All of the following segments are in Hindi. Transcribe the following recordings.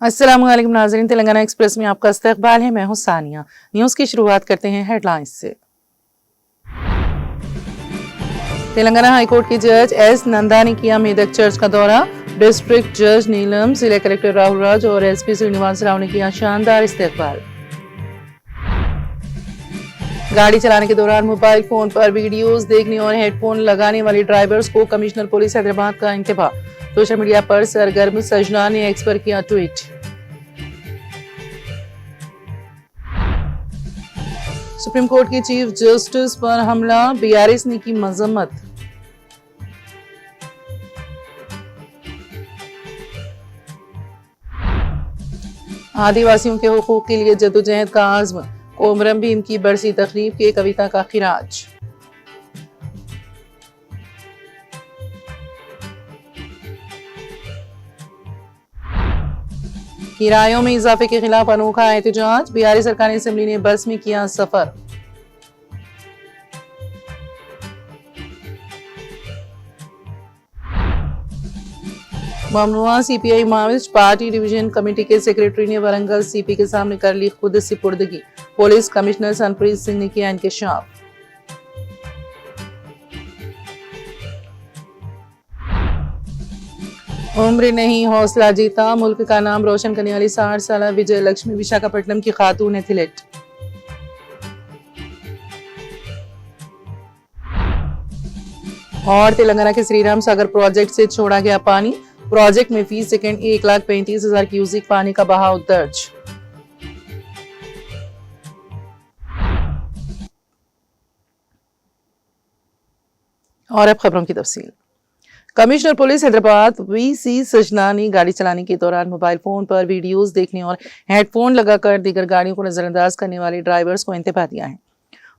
अस्सलामुअलैकुम नाज़रीन, तेलंगाना एक्सप्रेस में आपका इस्तकबाल है। मैं हूं सानिया। न्यूज़ की शुरुआत करते हैं हेडलाइंस से। तेलंगाना हाईकोर्ट के जज एस नंदा ने किया मेदक चर्च का दौरा। डिस्ट्रिक्ट जज नीलम, जिला कलेक्टर राहुल राज और एसपी श्रीनिवास राव ने किया शानदार इस्तकबाल। गाड़ी चलाने के दौरान मोबाइल फोन पर वीडियोस देखने और हेडफोन लगाने वाले ड्राइवर्स को कमिश्नर पुलिस हैदराबाद का इंतबाह। सोशल मीडिया पर सरगर्म सजना ने एक्स पर किया ट्वीट। सुप्रीम कोर्ट के चीफ जस्टिस पर हमला, बीआरएस ने की मजम्मत। आदिवासियों के हुकूक के लिए जद्दोजहद का आज़्म, कोमरम भीम की बरसी तकरीब के कविता का खिराज। किरायों में इजाफे के खिलाफ अनोखा एहतजाज, बिहारी सरकारी असेंबली ने बस में किया सफर। ममनुआ CPI Maoist party division committee के सेक्रेटरी ने वरंगल सीपी के सामने कर ली खुद सुपुर्दगी। पुलिस कमिश्नर सनप्रीत सिंह ने किया इंकशाफ। उम्र नहीं हौसला जीता, मुल्क का नाम रोशन करने वाली 60 साल विजय लक्ष्मी विशाखापट्टनम की खातून एथलीट। और तेलंगाना के श्रीराम सागर प्रोजेक्ट से छोड़ा गया पानी, प्रोजेक्ट में फी सेकंड 1,35,000 क्यूसिक पानी का बहाव दर्ज। और अब खबरों की तफसील। कमिश्नर पुलिस हैदराबाद वीसी सजना ने गाड़ी चलाने के दौरान मोबाइल फोन पर वीडियोस देखने और हेडफोन लगाकर दीगर गाड़ियों को नजरअंदाज करने वाले ड्राइवर्स को इंतबाह दिया है।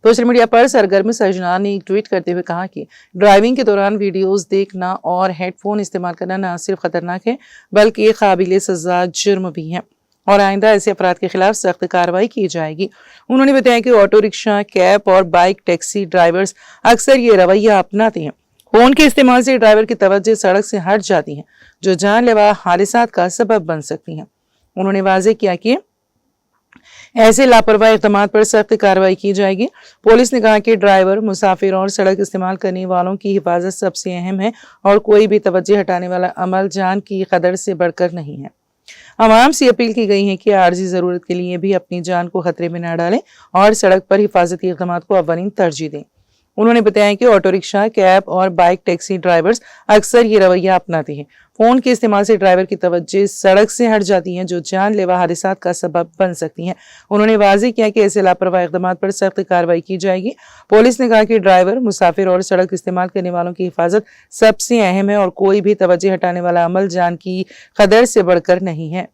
सोशल मीडिया पर सरगर्म सजना ने एक ट्वीट करते हुए कहा कि ड्राइविंग के दौरान वीडियोस देखना और हेडफोन इस्तेमाल करना न सिर्फ खतरनाक है बल्कि एक काबिल सजा जुर्म भी है और आइंदा ऐसे अपराध के खिलाफ सख्त कार्रवाई की जाएगी। उन्होंने बताया कि ऑटो रिक्शा, कैब और बाइक टैक्सी ड्राइवर्स अक्सर ये रवैया अपनाते हैं। फोन के इस्तेमाल से ड्राइवर की तवज्जो सड़क से हट जाती है, जो जानलेवा हादसात का सबब बन सकती है। उन्होंने वाज़ेह किया कि ऐसे लापरवाह इक़दाम पर सख्त कार्रवाई की जाएगी। पुलिस ने कहा कि ड्राइवर, मुसाफिर और सड़क इस्तेमाल करने वालों की हिफाजत सबसे अहम है और कोई भी तवज्जो हटाने वाला अमल जान की कदर से बढ़कर नहीं है। अवाम से अपील की गई है कि आर्जी जरूरत के लिए भी अपनी जान को खतरे में न डालें और सड़क पर हिफाजती इक़दाम को अव्वलीन तरजीह दें। उन्होंने बताया कि ऑटो रिक्शा, कैब और बाइक टैक्सी ड्राइवर्स अक्सर ये रवैया अपनाते हैं। फोन के इस्तेमाल से ड्राइवर की तवज्जो सड़क से हट जाती है, जो जानलेवा हादसात का सबब बन सकती हैं। उन्होंने वाज़ेह किया कि ऐसे लापरवाह इक़दाम पर सख्त कार्रवाई की जाएगी। पुलिस ने कहा कि ड्राइवर, मुसाफिर और सड़क इस्तेमाल करने वालों की हिफाजत सबसे अहम है और कोई भी तवज्जो हटाने वाला अमल जान की कदर से बढ़कर नहीं है।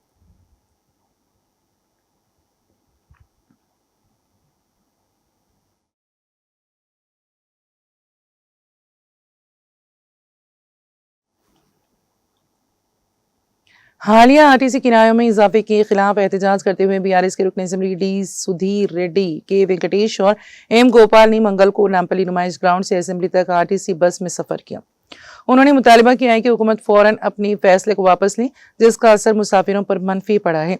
हालिया आरटीसी किरायों में इजाफे के खिलाफ एहतजाज करते हुए बीआरएस के रुकन असेंबली डी सुधीर रेड्डी, के वेंकटेश और एम गोपाल ने मंगल को नामपल्ली नुमाइश ग्राउंड से असेंबली तक आरटीसी बस में सफर किया। उन्होंने मुतालबा किया है कि हुकूमत फौरन अपने फैसले को वापस ले, जिसका असर मुसाफिरों पर मनफी पड़ा है।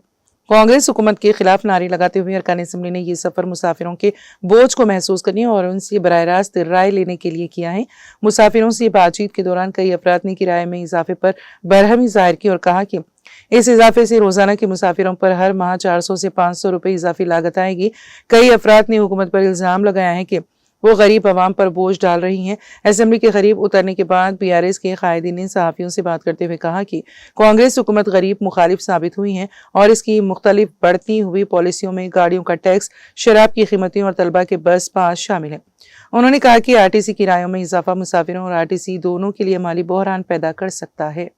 कांग्रेस हुकूमत के खिलाफ नारे लगाते हुए अरकान असेंबली ने यह सफर मुसाफिरों के बोझ को महसूस करने और उनसे बराह रास्त राय लेने के लिए किया है। मुसाफिरों से बातचीत के दौरान कई अफराद ने किराए में इजाफे पर बरहमी जाहिर की और कहा कि इस इजाफे से रोजाना के मुसाफिरों पर हर माह 400 से 500 रुपए इजाफी लागत आएगी। कई अफराद ने हुकूमत पर इल्जाम लगाया है कि वो गरीब आवाम पर बोझ डाल रही हैं। असेंबली के करीब उतरने के बाद बीआरएस के कायदीन ने सहाफियों से बात करते हुए कहा कि कांग्रेस हुकूमत गरीब मुखालिफ साबित हुई है और इसकी मुख्तलिफ बढ़ती हुई पॉलिसियों में गाड़ियों का टैक्स, शराब की कीमतें और तलबा के बस पास शामिल है। उन्होंने कहा कि आरटीसी किरायों में इजाफा मुसाफिरों और आरटीसी दोनों के लिए माली बहरान पैदा कर सकता है।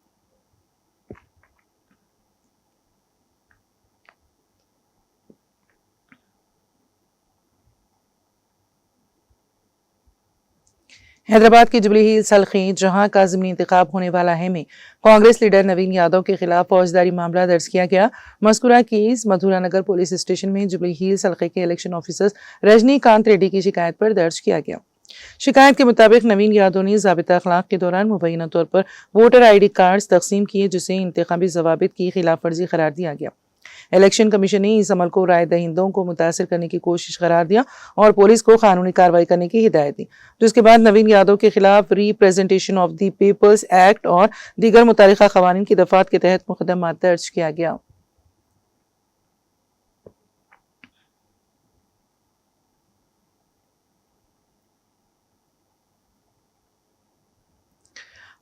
हैदराबाद की जुबली हिल्स हल्के, जहां का ज़मीनी इंतखाब होने वाला है, में कांग्रेस लीडर नवीन यादव के खिलाफ फौजदारी मामला दर्ज किया गया। मज़कूरा केस मधुरा नगर पुलिस स्टेशन में जुबली हिल्स हल्के के इलेक्शन ऑफिसर रजनीकांत रेड्डी की शिकायत पर दर्ज किया गया। शिकायत के मुताबिक नवीन यादव ने ज़ाबिता अखलाक के दौरान मुबैना तौर पर वोटर ID कार्ड्स तकसीम किए, जिसे इंतखाबी ज़वाबित की खिलाफ वर्जी करार दिया गया। इलेक्शन कमीशन ने इस अमल को राय दहिंदों को मुतासर करने की कोशिश करार दिया और पुलिस को कानूनी कार्रवाई करने की हिदायत दी, जिसके बाद नवीन यादव के खिलाफ Representation of the People's Act और दीगर मुतल्लिका क़वानीन की दफ़ात के तहत मुकदमा दर्ज किया गया।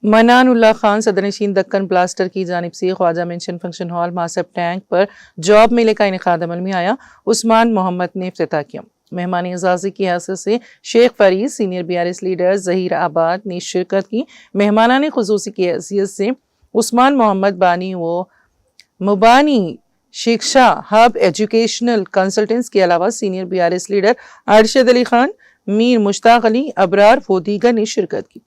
मनानुल्लाह खान सदरनशीन दक्कन ब्लास्टर की जानिब से Khwaja mansion function hall Masab Tank पर जॉब मेले का इनेकाद अमल में आया। उस्मान मोहम्मद ने इफ्तिताह किया। मेहमान एजाज़ी की हैसियत से Sheikh Farid, senior BRS leader Zaheerabad ने शिरकत की। मेहमानाने खुसूसी की हैसियत से उस्मान मोहम्मद बानी व मुबानी शिक्षा हब एजुकेशनल कंसल्टेंट्स के अलावा senior BRS leader Arshad Ali Khan, Mir Mushtaq Ali, Abrar व दीगर ने शिरकत की।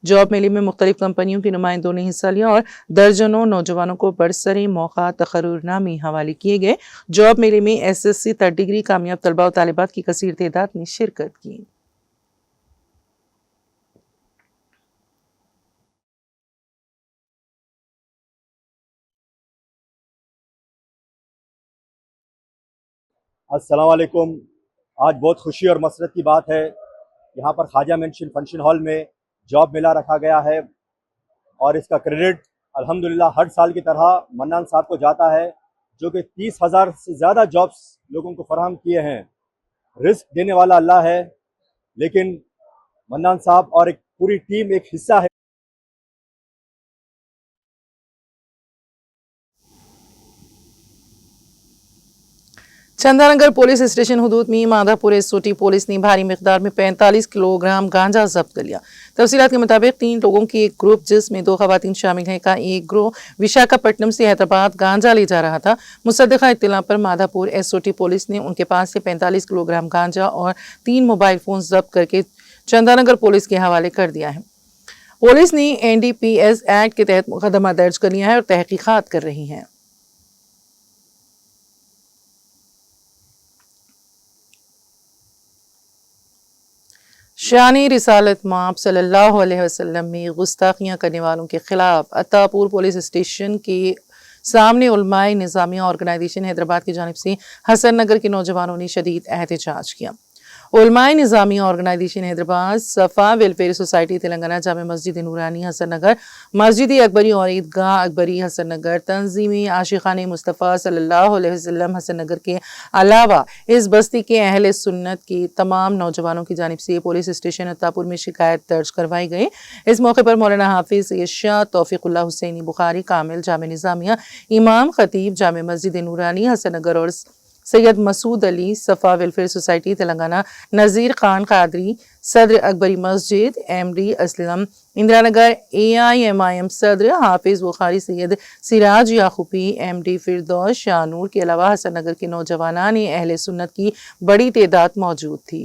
जॉब मेले में मुख्तलिफ कंपनियों के नुमाइंदों ने हिस्सा लिया और दर्जनों नौजवानों को बरसरे मौका तकर्रुरनामे हवाले किए गए। जॉब मेले में SSC 3rd डिग्री कामयाब तलबा और तालिबात की कसीर तादाद ने शिरकत की। अस्सलाम वालेकुम। आज बहुत खुशी और मसरत की बात है, यहाँ पर ख्वाजा मेंशन फंक्शन हॉल में जॉब मेला रखा गया है और इसका क्रेडिट अल्हम्दुलिल्लाह हर साल की तरह मन्नान साहब को जाता है, जो कि 30,000 से ज़्यादा जॉब्स लोगों को फराहम किए हैं। रिस्क देने वाला अल्लाह है, लेकिन मन्नान साहब और एक पूरी टीम एक हिस्सा है। चंदानगर पुलिस स्टेशन हुदूद में माधापुर SOT पुलिस ने भारी मिकदार में 45 किलोग्राम गांजा जब्त कर लिया। तफसीलात के मुताबिक 3 लोगों की एक ग्रुप, जिसमें 2 खवातीन शामिल हैं, का एक ग्रोह विशाखापट्टनम से हैदराबाद गांजा ले जा रहा था। मुसद्दका इत्तला पर माधापुर SOT पुलिस ने उनके पास से 45 किलोग्राम गांजा और 3 मोबाइल फोन जब्त करके चंदानगर पुलिस के हवाले कर दिया है। पुलिस ने NDPS एक्ट के तहत मुकदमा दर्ज कर लिया है और तहकीकात कर रही है। शान रिसालत माप सल्लल्लाहु अलैहि वसल्लम में गुस्ताखियाँ करने वालों के खिलाफ अत्तापुर पुलिस स्टेशन के सामने उलमाए निज़ामिया ऑर्गेनाइजेशन हैदराबाद की जानिब से हसन नगर के नौजवानों ने शदीद एहतजाज किया। उलमाए निज़ामिया ऑर्गेनाइजेशन हैदराबाद, सफ़ा वेलफेयर सोसाइटी तेलंगाना, जामे मस्जिद नूरानी हसन नगर, मस्जिद अकबरी और ईदगाह अकबरी हसन नगर, तंजीमी आशिक़ाने मुस्तफ़ा सल्लल्लाहु अलैहि वसल्लम हसन नगर के अलावा इस बस्ती के अहले सुन्नत की तमाम नौजवानों की जानिब से पुलिस स्टेशन अत्तापुर में शिकायत दर्ज करवाई गई। इस मौके पर मौलाना हाफिज़ शाह तौफ़ीक़ुल्लाह हुसैनी बुखारी कामिल जामे निज़ामिया, इमाम खतीब जामे मस्जिद नूरानी हसन नगर और सैयद मसूद अली सफ़ा वेलफेयर सोसाइटी तेलंगाना, नज़ीर खान कादरी सदर अकबरी मस्जिद, MD असलम इंदिरा नगर AIMIM सदर हाफिज़ बुखारी, सैयद सिराज याकूबी MD फिरदौस शाहनूर के अलावा हसन नगर के नौजवानान अहले सुन्नत की बड़ी तादाद मौजूद थी।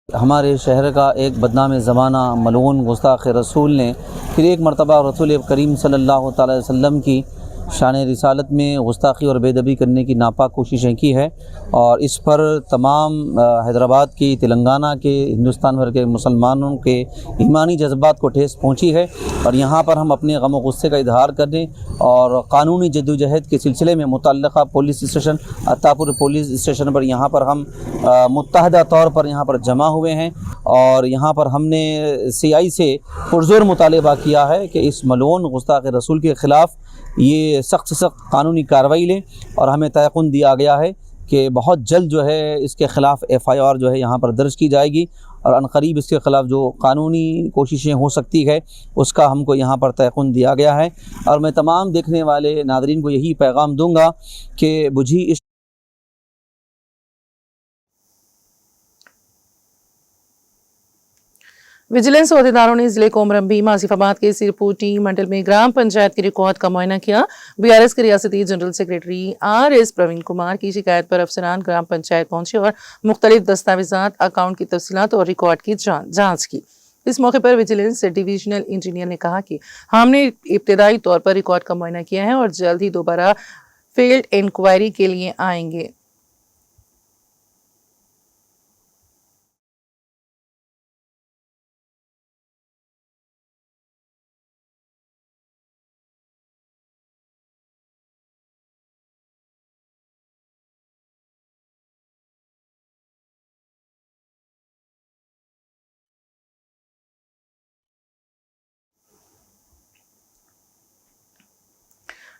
हमारे शहर का एक बदनाम ज़माना मलून गुस्ताख़ रसूल ने फिर एक मरतबा रसूल करीम सल्लल्लाहु अलैहि वसल्लम की शान रिसालत में गुस्ताखी और बेदबी करने की नापाक कोशिशें की है और इस पर तमाम हैदराबाद की, तेलंगाना के, हिंदुस्तान भर के मुसलमानों के ईमानी जज्बात को ठेस पहुंची है। और यहाँ पर हम अपने गम और गुस्से का इजहार करने और क़ानूनी जद्दोजहद के सिलसिले में मुतल्लक़ा police station Attapur police station पर यहाँ पर हम मुत्तहदा तौर पर यहाँ पर जमा हुए हैं और यहाँ पर हमने CI से पुरज़ोर मुतालबा किया है कि इस मलून गुस्ताख़ रसूल के ख़िलाफ़ ये सख्त से सख्त कानूनी कार्रवाई लें और हमें तयक़ुन दिया गया है कि बहुत जल्द जो है इसके ख़िलाफ़ FIR जो है यहाँ पर दर्ज की जाएगी और अनक़रीब इसके ख़िलाफ़ जो कानूनी कोशिशें हो सकती है उसका हमको यहाँ पर तयक़ुन दिया गया है। और मैं तमाम देखने वाले नाज़रीन को यही पैगाम दूँगा कि बुझी इस विजिलेंस अहदेदारों ने जिले कोमरम भीमा आसिफाबाद के सिरपुटी मंडल में ग्राम पंचायत के रिकॉर्ड का मुआयना किया। BRS के रियासती general secretary RS Praveen Kumar की शिकायत पर अफसरान ग्राम पंचायत पहुंचे और मुख्तलिफ दस्तावेजात, अकाउंट की तफसीलात और रिकॉर्ड की जांच की। इस मौके पर विजिलेंस डिविजनल इंजीनियर ने कहा कि हमने इब्तदाई तौर पर रिकॉर्ड का मुआयना किया है और जल्द ही दोबारा फील्ड इंक्वायरी के लिए आएंगे।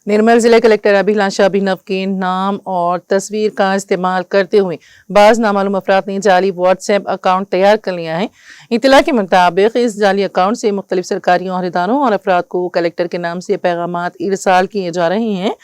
निर्मल जिला कलेक्टर अभिलाषा अभिनव के नाम और तस्वीर का इस्तेमाल करते हुए बाज नामालूम अफराद ने जाली व्हाट्सएप अकाउंट तैयार कर लिया है। इत्तला के मुताबिक इस जाली अकाउंट से मुख्तलिफ सरकारी अहदेदारों और अफराद को कलेक्टर के नाम से पैगामात इरसाल किए जा रहे हैं।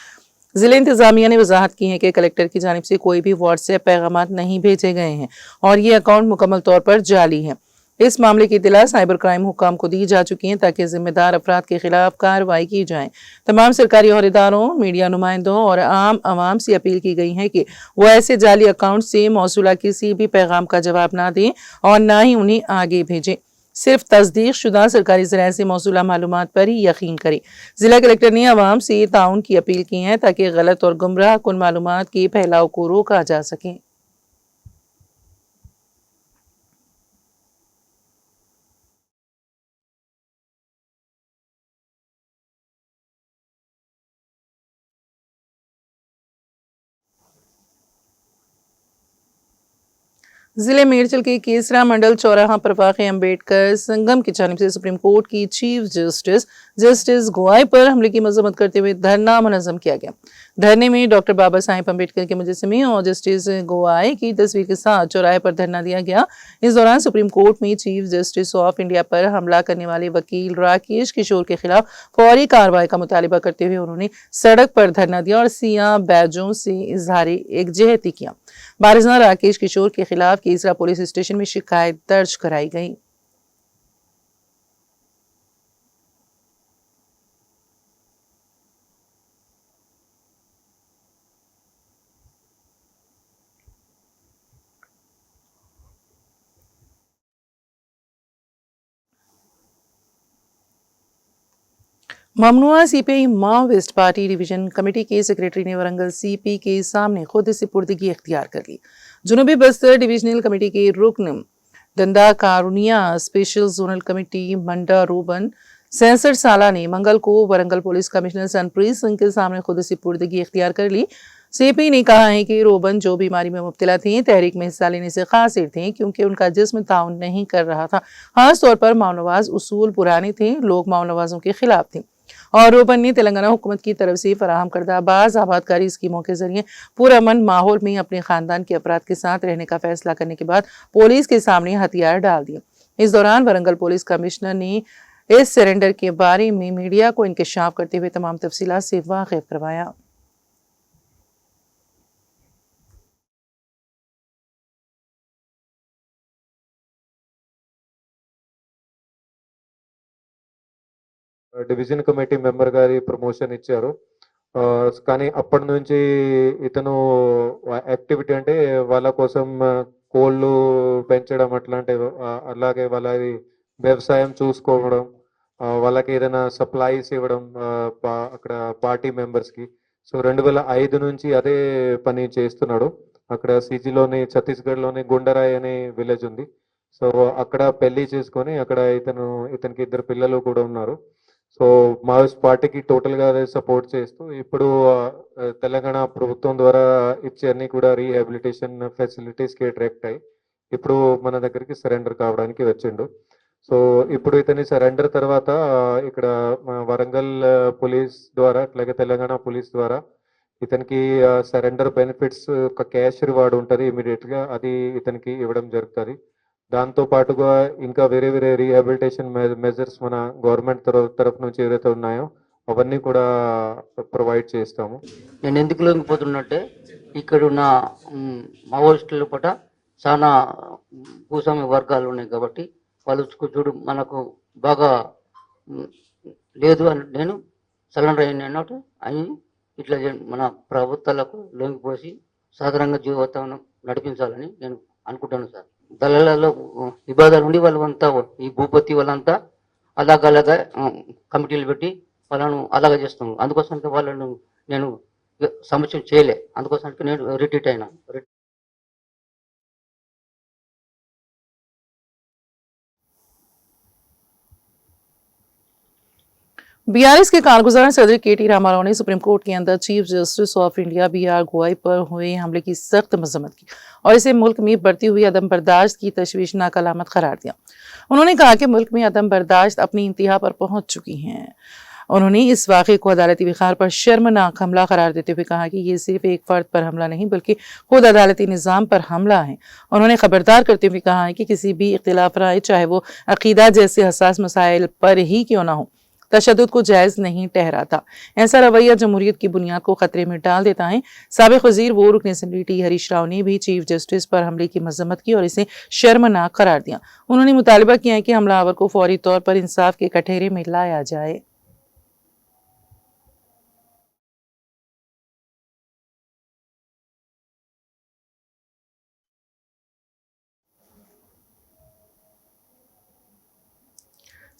जिला इंतजामिया ने वजाहत की है कि कलेक्टर की जानिब से कोई भी व्हाट्सएप पैगामात नहीं भेजे गए हैं और ये अकाउंट मुकम्मल तौर पर जाली है। इस मामले की इत्तला साइबर क्राइम हुक्काम को दी जा चुकी है ताकि जिम्मेदार अफराद के खिलाफ कार्रवाई की जाए। तमाम सरकारी अहदेदारों, मीडिया नुमाइंदों और आम आवाम से अपील की गई है कि वो ऐसे जाली अकाउंट से मौसूला किसी भी पैगाम का जवाब ना दें और ना ही उन्हें आगे भेजें। सिर्फ तस्दीक शुदा सरकारी ज़राए से मौसूला मालूमात पर ही यकीन करें। जिला कलेक्टर ने आवाम से ताउन की अपील की है ताकि गलत और गुमराह कुन मालूमात के फैलाव को रोका जा सके। जिले मेरचल के केसरा मंडल चौराहा पर वाक़ अम्बेडकर संगम की जानिब से सुप्रीम कोर्ट की चीफ जस्टिस गोवाई पर हमले की मजम्मत करते हुए धरना मुनज़्ज़म किया गया। धरने में डॉक्टर बाबा साहेब अम्बेडकर के मुजस्समे और जस्टिस गोवाई की तस्वीर के साथ चौराहे पर धरना दिया गया। इस दौरान सुप्रीम कोर्ट में चीफ जस्टिस ऑफ इंडिया पर हमला करने वाले वकील राकेश किशोर के खिलाफ फौरी कार्रवाई का मुतालिबा करते हुए उन्होंने सड़क पर धरना दिया और सियाह बैजों से इजहार एकजहती किया। बारिज़ना राकेश किशोर के खिलाफ केसरा पुलिस स्टेशन में शिकायत दर्ज कराई गई। ममनुआ सीपीआई माओवादिस्ट पार्टी डिवीजन कमेटी के सेक्रेटरी ने वरंगल सीपी के सामने खुद सुपुर्दगी इख्तियार कर ली। जुनूबी बस्तर डिवीजनल कमेटी के रुकन दंदा कारुनिया स्पेशल जोनल कमेटी मंडा रोबन 66 साला ने मंगल को वरंगल पुलिस कमिश्नर सनप्रीत सिंह के सामने खुद सुपुर्दगी इख्तियार कर ली। सीपी ने कहा है कि रोबन जो बीमारी में मुब्तला थे, तहरीक में हिस्सा लेने से कासिर थे क्योंकि उनका जिस्म ताउन नहीं कर रहा था। खास तौर पर माओनवाज उसूल पुराने थे, लोग माओनवाजों के खिलाफ थे और रोबन ने तेलंगाना हुकूमत की तरफ से फराहम करदा बाज आबादकारी स्कीमों के जरिए पुरअमन माहौल में अपने खानदान के अफराद के साथ रहने का फैसला करने के बाद पुलिस के सामने हथियार डाल दिए। इस दौरान वरंगल पुलिस कमिश्नर ने इस सरेंडर के बारे में मीडिया को इंकशाफ करते हुए तमाम तफसीलात से वाकिफ करवाया। డివిజన్ కమిటీ మెంబర్ గారి ప్రమోషన్ ఇచ్చారు. కానీ అప్పటి నుంచి ఇతను యాక్టివిటీ అంటే వాళ్ళ కోసం కోళ్ళు పెంచడం అట్లాంటివి, అలాగే వాళ్ళ వ్యవసాయం చూసుకోవడం, వాళ్ళకి ఏదైనా సప్లైస్ ఇవ్వడం అక్కడ పార్టీ మెంబర్స్కి. సో 2005 నుంచి అదే పని చేస్తున్నాడు. అక్కడ సిజిలోని ఛత్తీస్గఢ్లోని గుండరాయ్ అనే విలేజ్ ఉంది. సో అక్కడ పెళ్లి చేసుకొని అక్కడ ఇతనికి 2 పిల్లలు కూడా ఉన్నారు. సో మావోయిస్ట్ పార్టీకి టోటల్గా అదే సపోర్ట్ చేస్తూ ఇప్పుడు తెలంగాణ ప్రభుత్వం ద్వారా ఇచ్చే అన్ని కూడా రీహాబిలిటేషన్ ఫెసిలిటీస్కి అట్రాక్ట్ అయ్యి ఇప్పుడు మన దగ్గరికి సరెండర్ కావడానికి వచ్చిండు. సో ఇప్పుడు ఇతని సరెండర్ తర్వాత ఇక్కడ వరంగల్ పోలీస్ ద్వారా అట్లాగే తెలంగాణ పోలీస్ ద్వారా ఇతనికి సరెండర్ బెనిఫిట్స్ ఒక క్యాష్ రివార్డ్ ఉంటుంది ఇమీడియట్గా, అది ఇతనికి ఇవ్వడం జరుగుతుంది. దాంతో పాటుగా ఇంకా వేరే వేరే రీహాబిలిటేషన్ మెజర్స్ మన గవర్నమెంట్ తరఫు నుంచి ఏవైతే ఉన్నాయో అవన్నీ కూడా ప్రొవైడ్ చేస్తాము. నేను ఎందుకు లొంగిపోతున్నట్టే ఇక్కడ ఉన్న మావోయిస్టుల పట చాలా భూస్వామ్య వర్గాలు ఉన్నాయి కాబట్టి వాళ్ళు చూడు మనకు బాగా లేదు అని నేను సరెండర్ అయినట్టు అవి ఇట్లా మన ప్రభుత్వాలకు లొంగిపోసి సాధారణంగా జీవితం నడిపించాలని నేను అనుకుంటాను సార్. దళాలలో విభాగాలు ఉండి వాళ్ళంతా ఈ భూపతి వాళ్ళంతా అలాగ కమిటీలు పెట్టి వాళ్ళను అలాగ చేస్తున్నాను. అందుకోసానికి వాళ్ళను నేను సమస్య చేయలే, అందుకోసానికి నేను రిట్రీట్ అయినా. बीआरएस के कारगुजार सदर केटी रामाराव ने सुप्रीम कोर्ट के अंदर Chief Justice of India BR Gavai पर हुए हमले की सख्त मजम्मत की और इसे मुल्क में बढ़ती हुई अदम बर्दाश्त की तशवीशनाक अलामत करार दिया। उन्होंने कहा कि मुल्क में अदम बर्दाश्त अपनी इंतहा पर पहुंच चुकी है। उन्होंने इस वाक़े को अदालती विखार पर शर्मनाक हमला करार देते हुए कहा कि ये सिर्फ एक फर्द पर हमला नहीं बल्कि खुद अदालती निज़ाम पर हमला है। उन्होंने खबरदार करते हुए कहा है कि किसी भी इख्तिलाफ राय चाहे वो अकीदा जैसे हसास मसाइल पर ही क्यों ना हो, तशद्दुद को जायज़ नहीं ठहराता। ऐसा रवैया जमहूरियत की बुनियाद को खतरे में डाल देता है। साबिक़ वज़ीर वो रुकन असम्बली टी हरीश राव ने भी चीफ जस्टिस पर हमले की मजम्मत की और इसे शर्मनाक करार दिया। उन्होंने मुतालबा किया है कि हमलावर को फौरी तौर पर इंसाफ के कटहरे में लाया जाए।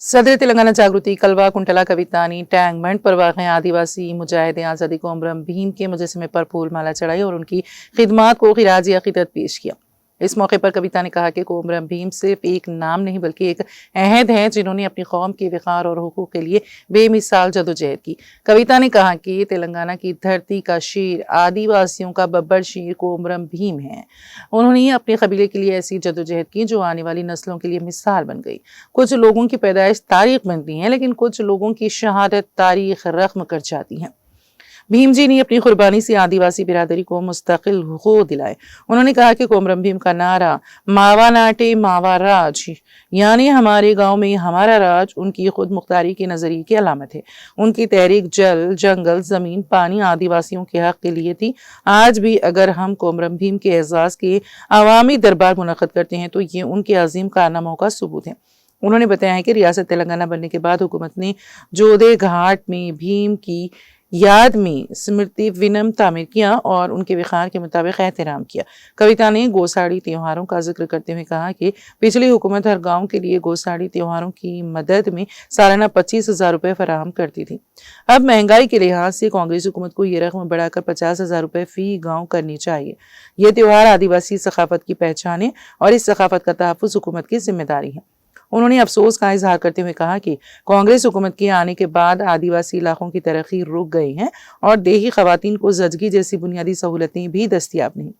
सदर तेलंगाना जागृति कलवा कुंटला कवितानी टैंक बंड पर वाक़ आदिवासी मुजाहिद आज़ादी कोमरम भीम के मुजस्समे पर फूल माला चढ़ाई और उनकी खिदमात को खिराज अक़ीदत पेश किया। इस मौके पर कविता ने कहा कि कोमरम भीम सिर्फ एक नाम नहीं बल्कि एक अहद है जिन्होंने अपनी कौम के वक़ार और हुकूक़ के लिए बेमिसाल जदोजहद की। कविता ने कहा कि तेलंगाना की धरती का शेर, आदिवासियों का बब्बर शेर कोमरम भीम है। उन्होंने अपने कबीले के लिए ऐसी जदोजहद की जो आने वाली नस्लों के लिए मिसाल बन गई। कुछ लोगों की पैदाइश तारीख बनती है लेकिन कुछ लोगों की शहादत तारीख रक़्म कर जाती है। भीम जी ने अपनी कुर्बानी से आदिवासी बिरादरी को मुस्तकिल हुकूक दिलाए। उन्होंने कहा कि कोमरम भीम का नारा मावा नाटे मावा राज यानी हमारे गांव में हमारा राज उनकी खुद मुख्तारी के नजरिए की अलामत है। उनकी तहरीक जल, जंगल, जमीन, पानी, आदिवासियों के हक के लिए थी। आज भी अगर हम कोमरम भीम के एजाज के अवामी दरबार मुनक़द करते हैं तो ये उनके अजीम कारनामों का सबूत है। उन्होंने बताया है कि रियासत तेलंगाना बनने के बाद हुकूमत ने जोधे घाट में भीम की याद में स्मृति विनम तामीर किया और उनके विखार के मुताबिक एहतराम किया। कविता ने गोसाड़ी त्योहारों का जिक्र करते हुए कहा कि पिछली हुकूमत हर गांव के लिए गोसाड़ी त्योहारों की मदद में सालाना 25,000 रुपये फराहम करती थी। अब महंगाई के लिहाज से कांग्रेस हुकूमत को ये रकम बढ़ाकर 50,000 रुपये फी गाँव करनी चाहिए। ये त्यौहार आदिवासी सकाफत की पहचान है और इस सकाफत का तहफ़्फ़ुज़ हुकूमत की जिम्मेदारी है। उन्होंने अफसोस का इजहार करते हुए कहा कि कांग्रेस हुकूमत के आने के बाद आदिवासी इलाकों की तरक्की रुक गई है और देही खवातीन को जजगी जैसी बुनियादी सहूलतें भी दस्तियाब नहीं।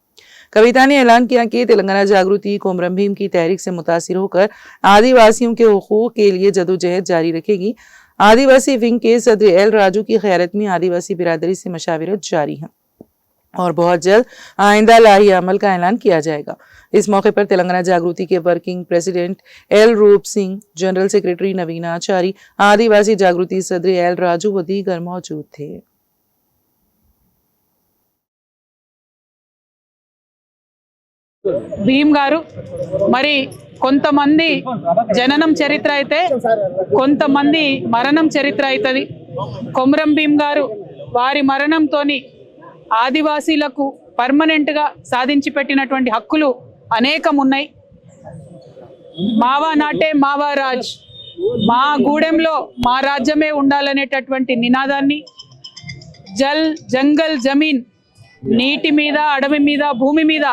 कविता ने ऐलान किया कि तेलंगाना जागृति कोमरम भीम की तहरीक से मुतासिर होकर आदिवासियों के हुकूक के लिए जदोजहद जारी रखेगी। आदिवासी विंग के सदर एल राजू की क़यादत में आदिवासी बिरादरी से मशावरत जारी है और बहुत जल्द आइंदा लाही अमल का ऐलान किया जाएगा। इस मौके पर तेलंगाना जागृति के वर्किंग प्रेसिडेंट एल रूप सिंह, जनरल सेक्रेटरी नवीन आचारी, आदिवासी जागृति सदर एल राजू व दीगर मौजूद थे। భీమ్ గారు మరి కొంతమంది జననం చరిత్ర అయితే కొంతమంది మరణం చరిత్ర అవుతుంది. కొమరం భీమ్ గారు వారి మరణంతోని ఆదివాసీలకు పర్మనెంట్గా సాధించి పెట్టినటువంటి హక్కులు అనేకం ఉన్నాయి. మావా నాటే మావా రాజ్, మా గూడెంలో మా రాజ్యమే ఉండాలనేటటువంటి నినాదాన్ని, జల్, జంగల్, జమీన్, నీటి మీద, అడవి మీద, భూమి మీద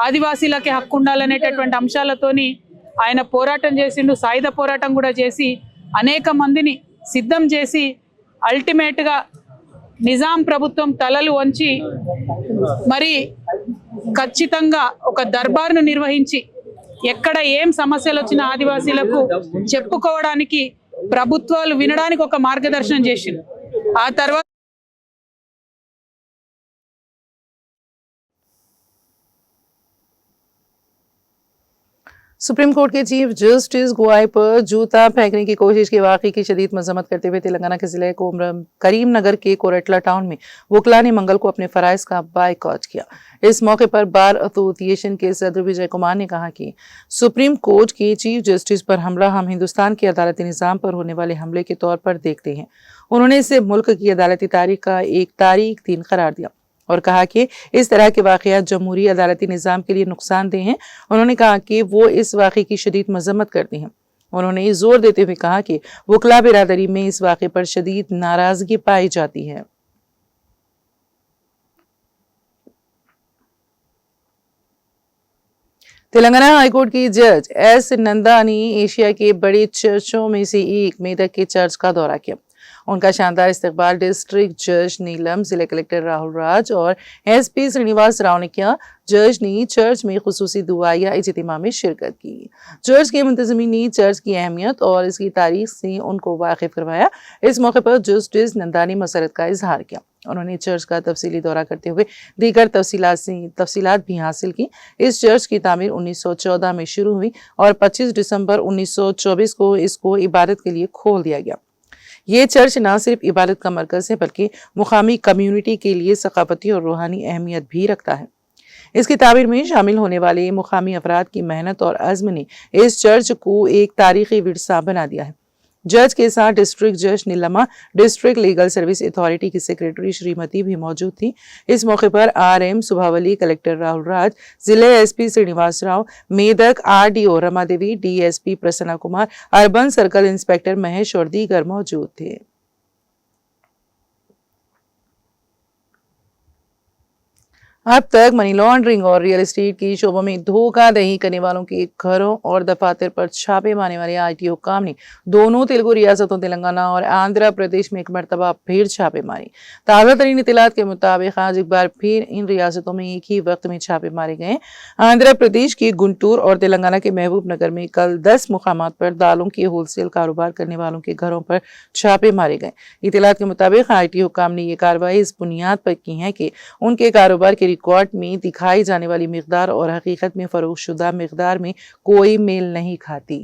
ఆదివాసీలకే హక్కు ఉండాలనేటటువంటి అంశాలతోని ఆయన పోరాటం చేసిండు. సాయుధ పోరాటం కూడా చేసి అనేక మందిని సిద్ధం చేసి అల్టిమేట్గా నిజాం ప్రభుత్వం తలలు వంచి మరి ఖచ్చితంగా ఒక దర్బార్ను నిర్వహించి ఎక్కడ ఏం సమస్యలు వచ్చిన ఆదివాసీలకు చెప్పుకోవడానికి ప్రభుత్వాలు వినడానికి ఒక మార్గదర్శనం చేసిండు. ఆ తర్వాత सुप्रीम कोर्ट के चीफ जस्टिस गवाई पर जूता फेंकने की कोशिश के वाक़े की शदीद मजम्मत करते हुए तेलंगाना के जिले करीमनगर के कोरटला टाउन में वकला ने मंगल को अपने फ़राइज़ का बायकॉट किया। इस मौके पर बार एसोसिएशन के सदर विजय कुमार ने कहा कि सुप्रीम कोर्ट के चीफ जस्टिस पर हमला हम हिंदुस्तान के अदालती निज़ाम पर होने वाले हमले के तौर पर देखते हैं। उन्होंने इसे मुल्क की अदालती तारीख का एक तारीख दिन करार दिया। और कहा कि इस तरह के वाक़यात जमहूरी अदालती निज़ाम के लिए नुकसानदेह हैं। उन्होंने कहा कि वो इस वाक़े की शदीद मज़म्मत करती हैं। उन्होंने जोर देते हुए कहा कि वकला बिरादरी में इस वाक़े पर शदीद नाराज़गी पाई जाती है। तेलंगाना हाईकोर्ट की जज एस नंदा ने एशिया के बड़े चर्चों में से एक मेदक के चर्च का दौरा किया। उनका शानदार इस्तकबाल डिस्ट्रिक्ट जज नीलम, जिला कलेक्टर राहुल राज और एसपी श्रीनिवास राव ने किया। जज ने चर्च में खुसूसी दुआ या इज्तिमा में शिरकत की। चर्च के मुंतज़मीन ने चर्च की अहमियत और इसकी तारीख से उनको वाकिफ करवाया। इस मौके पर जस्टिस नंदा ने मसरत का इजहार किया। उन्होंने चर्च का तफसीली दौरा करते हुए दीगर तफसीलात भी हासिल की। इस चर्च की तामीर 1914 में शुरू हुई और 25 दिसंबर 1924 को इसको इबादत के लिए खोल दिया गया। ये चर्च न सिर्फ इबादत का मरकज़ है बल्कि मुकामी कम्युनिटी के लिए सकाफती और रूहानी अहमियत भी रखता है। इसकी तामीर में शामिल होने वाले मुकामी अफराद की मेहनत और अज़्म ने इस चर्च को एक तारीखी विरसा बना दिया है। जज के साथ डिस्ट्रिक्ट जज नीलमा, डिस्ट्रिक्ट लीगल सर्विस अथॉरिटी की सेक्रेटरी श्रीमती भी मौजूद थी। इस मौके पर RM सुभावली, कलेक्टर राहुल राज, जिले SP Srinivas Rao, Medak RDO Rama Devi, DSP Prasanna Kumar, urban circle inspector Mahesh और दीगर मौजूद थे। अब तक मनी लॉन्ड्रिंग और रियल एस्टेट की शोबों में धोखाधड़ी करने वालों के घरों और दफातर पर छापे मारने वाले IT हुक्काम ने दोनों तेलुगु रियासतों तेलंगाना और आंध्र प्रदेश में एक मरतबा फिर छापे मारे। ताज़ा तरीन इत्तलात के मुताबिक आज एक बार फिर इन रियासतों में एक ही वक्त में छापे मारे गए। आंध्र प्रदेश के गुंटूर और तेलंगाना के महबूब नगर में कल 10 मुकामात पर दालों के होलसेल कारोबार करने वालों के घरों पर छापे मारे गए। इत्तलात के मुताबिक IT हुक्काम ने यह कार्रवाई इस बुनियाद पर की है कि उनके कारोबार के रिकॉर्ड में दिखाई जाने वाली मिकदार और हकीकत में फरोख्तशुदा मिकदार में कोई मेल नहीं खाती।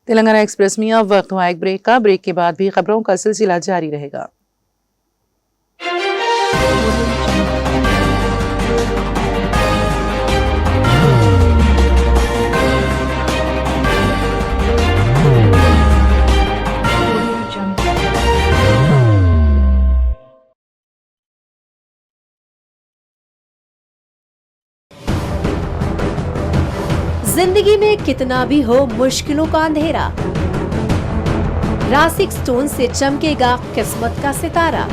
तेलंगाना एक्सप्रेस में अब वक्त हुआ एक ब्रेक का। ब्रेक के बाद भी खबरों का सिलसिला जारी रहेगा। जिंदगी में कितना भी हो मुश्किलों का अंधेरा, रासिक स्टोन से चमकेगा किस्मत का सितारा।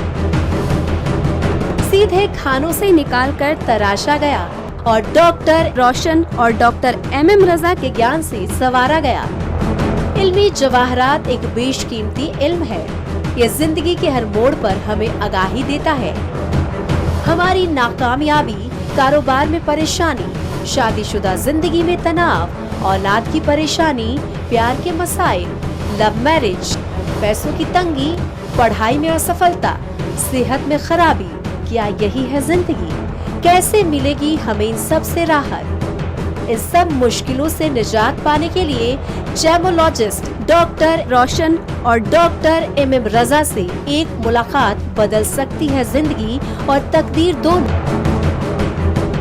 सीधे खानों से निकालकर तराशा गया और डॉक्टर रोशन और डॉक्टर MM रजा के ज्ञान से संवारा गया। इल्मी जवाहरात एक बेशकीमती इल्म है। ये जिंदगी के हर मोड़ पर हमें आगाही देता है। हमारी नाकामयाबी, कारोबार में परेशानी, शादीशुदा जिंदगी में तनाव, औलाद की परेशानी, प्यार के मसाइल, लव मैरिज, पैसों की तंगी, पढ़ाई में असफलता, सेहत में खराबी, क्या यही है जिंदगी? कैसे मिलेगी हमें इन सब से राहत? इस सब मुश्किलों से निजात पाने के लिए जेमोलॉजिस्ट डॉक्टर रोशन और डॉक्टर MM रजा से एक मुलाकात बदल सकती है जिंदगी और तकदीर दोनों।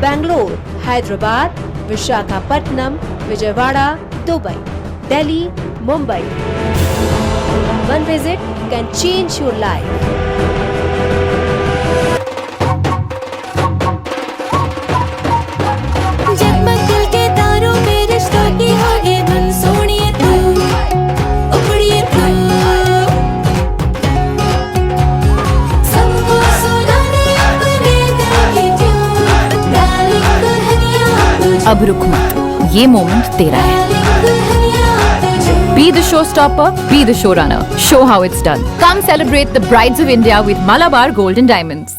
Bangalore, Hyderabad, Visakhapatnam, Vijayawada, Dubai, Delhi, Mumbai. One visit can change your life. जगमग दिल के तारों में रिश्तों की होगी धुन, सोनिए तू, उखड़िए तू, सबको सुनाने अपने दिल की ट्यून, डार्लिंग दुल्हनिया। अब रुक मत, ये मोमेंट तेरा है। Be the showstopper, be the showrunner. Show how it's done. Come celebrate the Brides of India with Malabar Gold and Diamonds.